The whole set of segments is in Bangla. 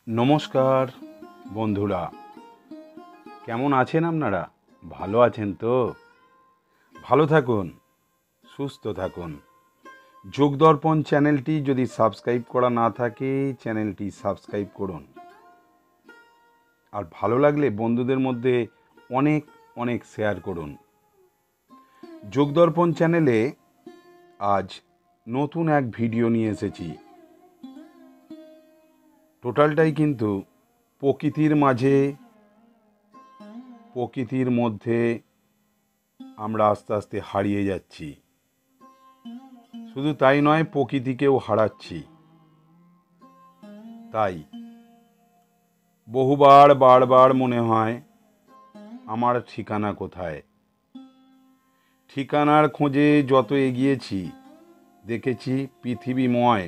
নমস্কার বন্ধুরা, কেমন আছেন আপনারা? ভালো আছেন তো? ভালো থাকুন, সুস্থ থাকুন। যোগদর্পণ চ্যানেলটি যদি সাবস্ক্রাইব করা না থাকে, চ্যানেলটি সাবস্ক্রাইব করুন। আর ভালো লাগলে বন্ধুদের মধ্যে অনেক অনেক শেয়ার করুন। যোগদর্পণ চ্যানেলে আজ নতুন এক ভিডিও নিয়ে এসেছি। টোটালটাই কিন্তু প্রকৃতির মাঝে, প্রকৃতির মধ্যে আমরা আস্তে আস্তে হারিয়ে যাচ্ছি। শুধু তাই নয়, প্রকৃতিকেও হারাচ্ছি। তাই বারবার মনে হয় আমার ঠিকানা কোথায়। ঠিকানার খোঁজে যত এগিয়েছি, দেখেছি পৃথিবীময়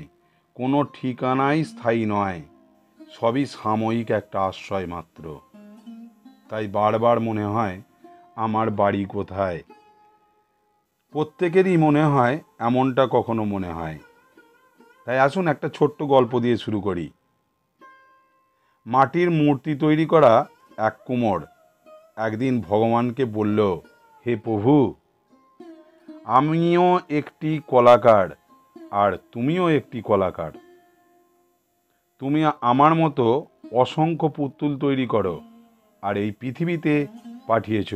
কোনো ঠিকানাই স্থায়ী নয়, সবই সাময়িক একটা আশ্রয় মাত্র। তাই বারবার মনে হয় আমার বাড়ি কোথায়। প্রত্যেকেরই মনে হয়, এমনটা কখনো মনে হয়। তাই আসুন একটা ছোট্ট গল্প দিয়ে শুরু করি। মাটির মূর্তি তৈরি করা এক কুমোর একদিন ভগবানকে বলল, হে প্রভু, আমিও একটি কলাকার আর তুমিও একটি কলাকার। তুমি আমার মতো অসংখ্য পুতুল তৈরি করো আর এই পৃথিবীতে পাঠিয়েছ,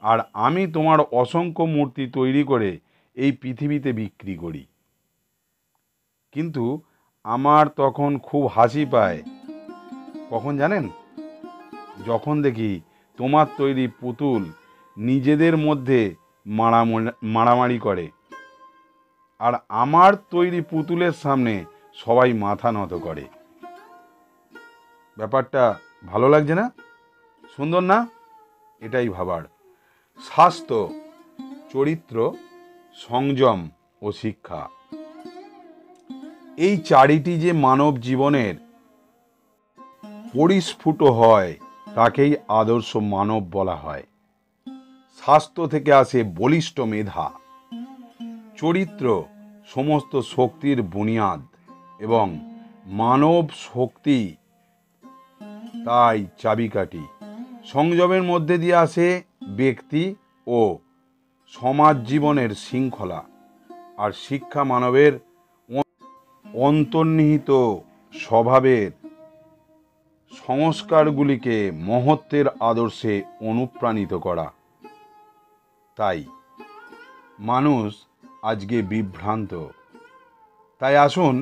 আর আমি তোমার অসংখ্য মূর্তি তৈরি করে এই পৃথিবীতে বিক্রি করি। কিন্তু আমার তখন খুব হাসি পায়। কখন জানেন? যখন দেখি তোমার তৈরি পুতুল নিজেদের মধ্যে মারামারি করে, আর আমার তৈরি পুতুলের সামনে সবাই মাথা নত করে। ব্যাপারটা ভালো লাগছে না? সুন্দর না? এটাই ভাবার। স্বাস্থ্য, চরিত্র, সংযম ও শিক্ষা, এই চারিটি যে মানব জীবনের পরিস্ফুট হয়, তাকেই আদর্শ মানব বলা হয়। স্বাস্থ্য থেকে আসে বলিষ্ঠ মেধা, চরিত্র সমস্ত শক্তির বুনিয়াদ, এবং মানব শক্তি তাই চাবিকাঠি। সংযমের মধ্যে দিয়ে আসে ব্যক্তি ও সমাজ জীবনের শৃঙ্খলা, আর শিক্ষা মানবের অন্তর্নিহিত স্বভাবের সংস্কারগুলিকে মহত্বের আদর্শে অনুপ্রাণিত করা। তাই মানুষ আজকে বিভ্রান্ত। তাই আসুন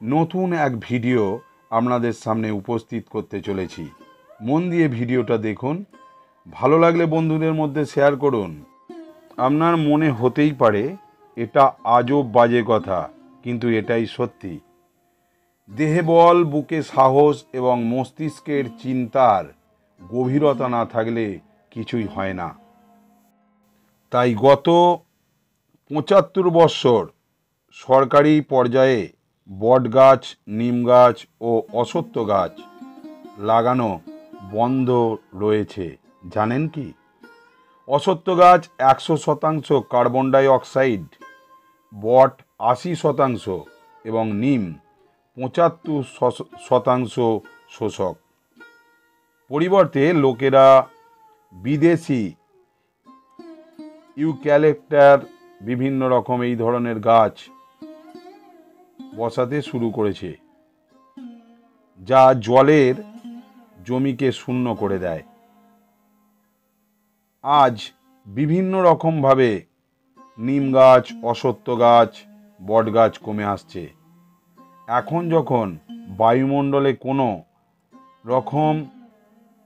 নতুন এক ভিডিও আপনাদের সামনে উপস্থিত করতে চলেছি। মন দিয়ে ভিডিওটা দেখুন, ভালো লাগলে বন্ধুদের মধ্যে শেয়ার করুন। আপনার মনে হতেই পারে এটা আজব বাজে কথা, কিন্তু এটাই সত্যি। দেহে বল, বুকে সাহস এবং মস্তিষ্কের চিন্তার গভীরতা না থাকলে কিছুই হয় না। তাই গত ৭৫ বৎসর সরকারি পর্যায়ে বট গাছ, নিম গাছ ও অশ্বত্থ গাছ লাগানো বন্ধ রয়েছে। জানেন কি? অশ্বত্থ গাছ ১০০% কার্বন ডাই অক্সাইড, বট ৮০% এবং নিম ৭৫% শোষক। পরিবর্তে লোকেরা বিদেশি ইউক্যালিপটাস, বিভিন্ন রকম এই ধরনের গাছ বসাতে শুরু করেছে, যা জলের জমিকে শূন্য করে দেয়। আজ বিভিন্ন রকমভাবে নিম গাছ, অশ্বত্থ গাছ, বট গাছ কমে আসছে। এখন যখন বায়ুমণ্ডলে কোনো রকম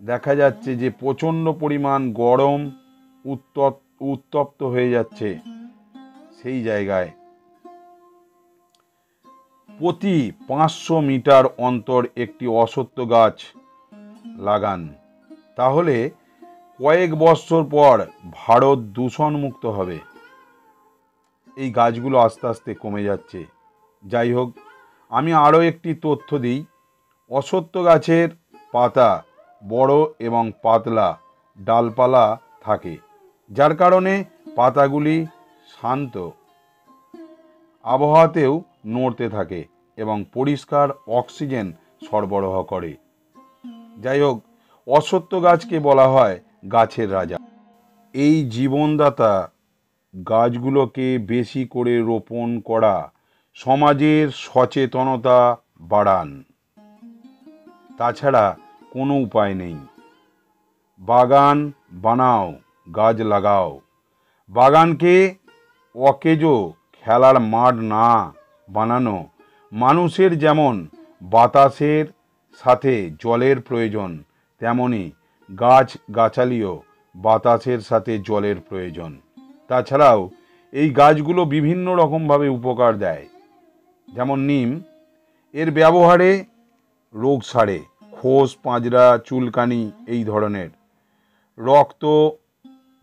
দেখা যাচ্ছে যে প্রচণ্ড পরিমাণ গরম উত্তপ্ত হয়ে যাচ্ছে, সেই জায়গায় প্রতি ৫০০ মিটার অন্তর একটি অশ্বত্থ গাছ লাগান, তাহলে কয়েক বছর পর ভারত দূষণমুক্ত হবে। এই গাছগুলো আস্তে আস্তে কমে যাচ্ছে। যাই হোক, আমি আরও একটি তথ্য দিই। অশ্বত্থ গাছের পাতা বড় এবং পাতলা ডালপালা থাকে, যার কারণে পাতাগুলি শান্ত আবহাওয়াতেও নড়তে থাকে এবং পরিষ্কার অক্সিজেন সরবরাহ করে। যাই হোক, অশ্বত্থ গাছকে বলা হয় গাছের রাজা। এই জীবনদাতা গাছগুলোকে বেশি করে রোপণ করা সমাজের সচেতনতা বাড়ান। তাছাড়া কোনো উপায় নেই। বাগান বানাও, গাছ লাগাও। বাগানকে অকেজো খেলার মাঠ না বানানো মানুষের যেমন বাতাসের সাথে জলের প্রয়োজন, তেমনি গাছগাছালিও বাতাসের সাথে জলের প্রয়োজন। তাছাড়াও এই গাছগুলো বিভিন্ন রকমভাবে উপকার দেয়। যেমন নিম, এর ব্যবহারে রোগ সারে, খোস পাঁজরা চুলকানি এই ধরনের।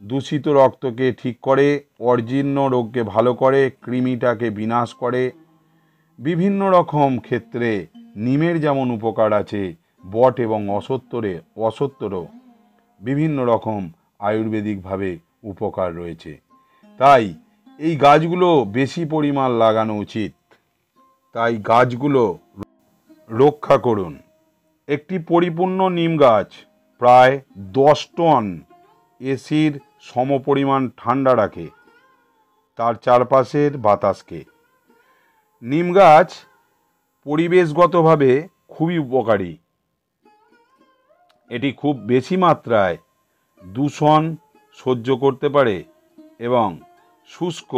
দূষিত রক্তকে ঠিক করে, অজীর্ণ রোগকে ভালো করে, কৃমিটাকে বিনাশ করে। বিভিন্ন রকম ক্ষেত্রে নিমের যেমন উপকার আছে, বট এবং অশ্বত্থরও বিভিন্ন রকম আয়ুর্বেদিকভাবে উপকার রয়েছে। তাই এই গাছগুলো বেশি পরিমাণ লাগানো উচিত। তাই গাছগুলো রক্ষা করুন। একটি পরিপূর্ণ নিম গাছ প্রায় 10 টন এসির সমপরিমাণ ঠান্ডা রাখে তার চারপাশের বাতাসকে। নিম গাছ পরিবেশগতভাবে খুবই উপকারী। এটি খুব বেশি মাত্রায় দূষণ সহ্য করতে পারে এবং শুষ্ক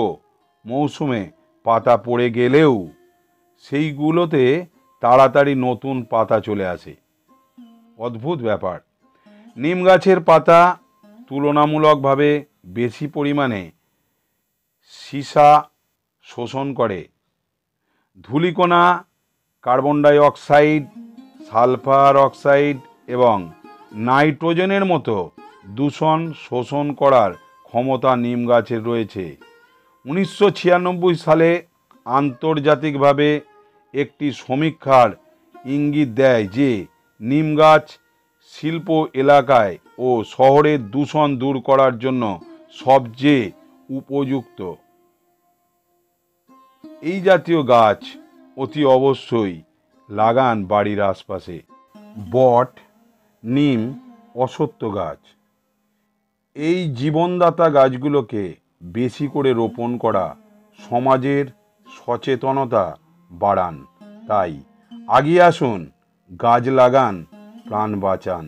মৌসুমে পাতা পড়ে গেলেও সেইগুলোতে তাড়াতাড়ি নতুন পাতা চলে আসে। অদ্ভুত ব্যাপার। নিম গাছের পাতা তুলনামূলকভাবে বেশি পরিমাণে সীসা শোষণ করে। ধূলিকণা, carbon die oxide, sulphur oxide এবং নাইট্রোজেনের মতো দূষণ শোষণ করার ক্ষমতা নিম গাছের রয়েছে। 1996 সালে আন্তর্জাতিকভাবে একটি সমীক্ষার ইঙ্গিত দেয় যে নিম গাছ শিল্প এলাকায় ও শহরের দূষণ দূর করার জন্য সবচেয়ে উপযুক্ত। এই জাতীয় গাছ অতি অবশ্যই লাগান বাড়ির আশপাশে। বট, নিম, অশ্বত্থ গাছ, এই জীবনদাতা গাছগুলোকে বেশি করে রোপণ করা সমাজের সচেতনতা বাড়ান। তাই আগিয়ে আসুন, গাছ লাগান, প্রাণ বাঁচান,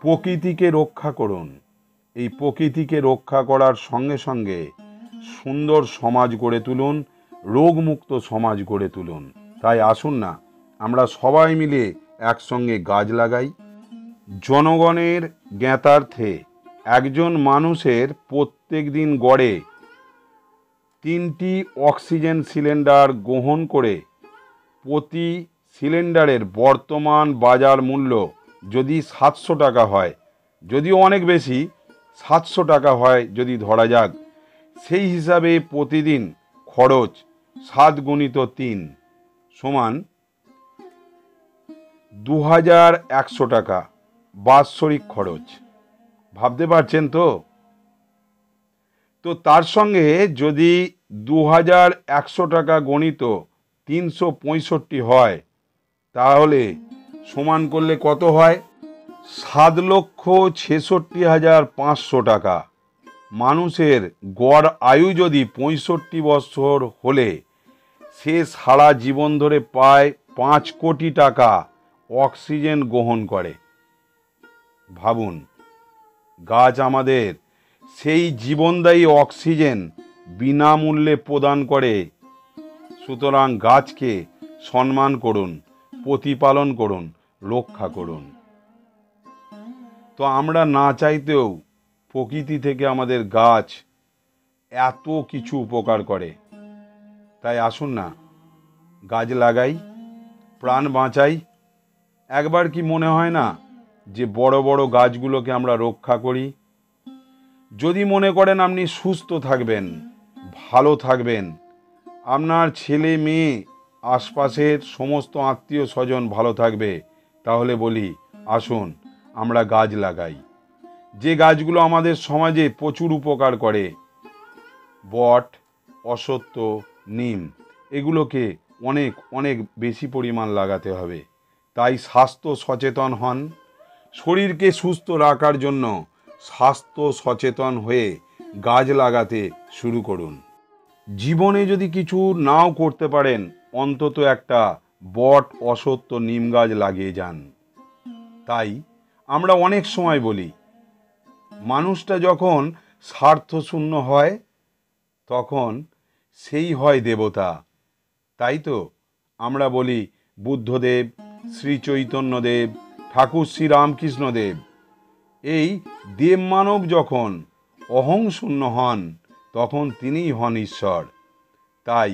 প্রকৃতিকে রক্ষা করুন। এই প্রকৃতিকে রক্ষা করার সঙ্গে সঙ্গে সুন্দর সমাজ গড়ে তুলুন, রোগমুক্ত সমাজ গড়ে তুলুন। তাই আসুন না, আমরা সবাই মিলে একসঙ্গে গাছ লাগাই। জনগণের জ্ঞাতার্থে একজন মানুষের প্রত্যেক দিন গড়ে 3টি অক্সিজেন সিলিন্ডার গ্রহণ করে প্রতি সিলিন্ডারের বর্তমান বাজার মূল্য যদি 700 টাকা হয়, যদিও অনেক বেশি, 700 টাকা হয় যদি ধরা যাক, সেই হিসাবে প্রতিদিন খরচ 7 × 3 সমান 2100 টাকা বাৎসরিক খরচ। ভাবতে পারছেন তো? তো তার সঙ্গে যদি 2100 টাকা গণিত 365 হয়, তাহলে সমান করলে কত হয়? 7,66,500 টাকা। মানুষের গড় আয়ু যদি 65 বছর হলে সে সারা জীবন ধরে প্রায় 5 কোটি টাকা অক্সিজেন গ্রহণ করে। ভাবুন, গাছ আমাদের সেই জীবনদায়ী অক্সিজেন বিনামূল্যে প্রদান করে। সুতরাং গাছকে সম্মান করুন, প্রতিপালন করুন, রক্ষা করুন। তো আমরা না চাইতেও প্রকৃতি থেকে আমাদের গাছ এত কিছু উপকার করে। তাই আসুন না, গাছ লাগাই, প্রাণ বাঁচাই। একবার কি মনে হয় না যে বড় বড় গাছগুলোকে আমরা রক্ষা করি? যদি মনে করেন আপনি সুস্থ থাকবেন, ভালো থাকবেন, আপনার ছেলে মেয়ে আশপাশের সমস্ত আত্মীয় স্বজন ভালো থাকবে, তাহলে বলি আসুন আমরা গাছ লাগাই। যে গাছগুলো আমাদের সমাজে প্রচুর উপকার করে, বট, অশ্বত্থ, নিম, এগুলোকে অনেক অনেক বেশি পরিমাণ লাগাতে হবে। তাই স্বাস্থ্য সচেতন হন। শরীরকে সুস্থ রাখার জন্য স্বাস্থ্য সচেতন হয়ে গাছ লাগাতে শুরু করুন। জীবনে যদি কিছু নাও করতে পারেন, অন্তত একটা বট, অশ্বত্থ, নিম গাছ লাগিয়ে যান। তাই আমরা অনেক সময় বলি, মানুষটা যখন স্বার্থশূন্য হয় তখন সেই হয় দেবতা। তাই তো আমরা বলি বুদ্ধদেব, শ্রী চৈতন্যদেব, ঠাকুর শ্রীরামকৃষ্ণদেব, এই দেবমানব যখন অহংশূন্য হন তখন তিনিই হন ঈশ্বর। তাই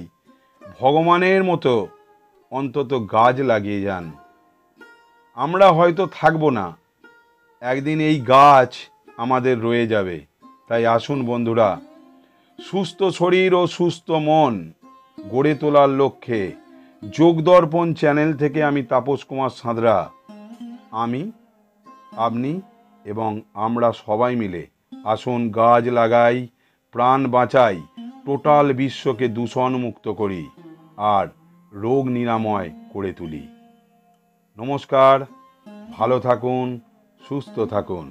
ভগবানের মতো অন্তত গাছ লাগিয়ে যান। আমরা হয়তো থাকবো না, একদিন এই গাছ আমাদের রয়ে যাবে। তাই আসুন বন্ধুরা, সুস্থ শরীর ও সুস্থ মন গড়ে তোলার লক্ষ্যে যোগদর্পণ চ্যানেল থেকে আমি তাপস কুমার সাঁতরা, আপনি এবং আমরা সবাই মিলে আসুন গাছ লাগাই, প্রাণ বাঁচাই, টোটাল বিশ্বকে দূষণমুক্ত করি আর রোগ নিরাময় করে তুলি। নমস্কার, ভালো থাকুন, সুস্থ থাকুন।